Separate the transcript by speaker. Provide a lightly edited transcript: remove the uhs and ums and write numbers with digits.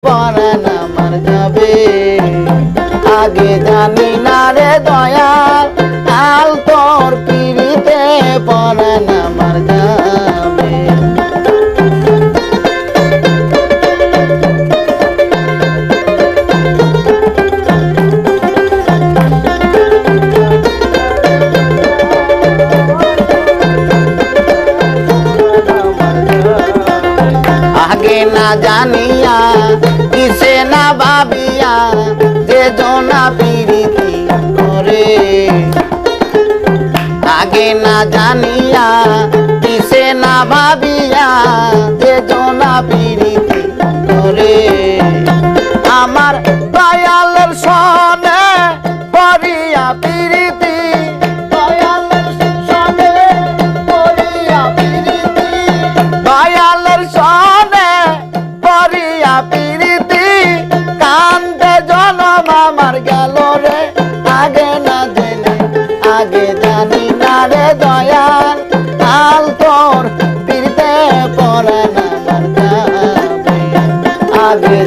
Speaker 1: পরাণ আমার যাবে আগে জানি না রে দয়াল আল তোর পিড়িতে পরাণ আমার যাবে আগে না জানিয়া কিসে না ভাবিয়া যে জনা প্রীতি করে আগে না জানিয়া কিসে না ভাবিয়া যে জনা প্রীতি করে আমার দয়ালের সনে করিয়া প্রীতি দয়ালের সনে করিয়া প্রীতি দয়ালের সনে করিয়া প্রীতি কান্দে জনম আমার গেল রে আগে না জেনে আগে জানি না রে দয়াল আল তোর পিড়িতে পরাণ আমার যাবে আগে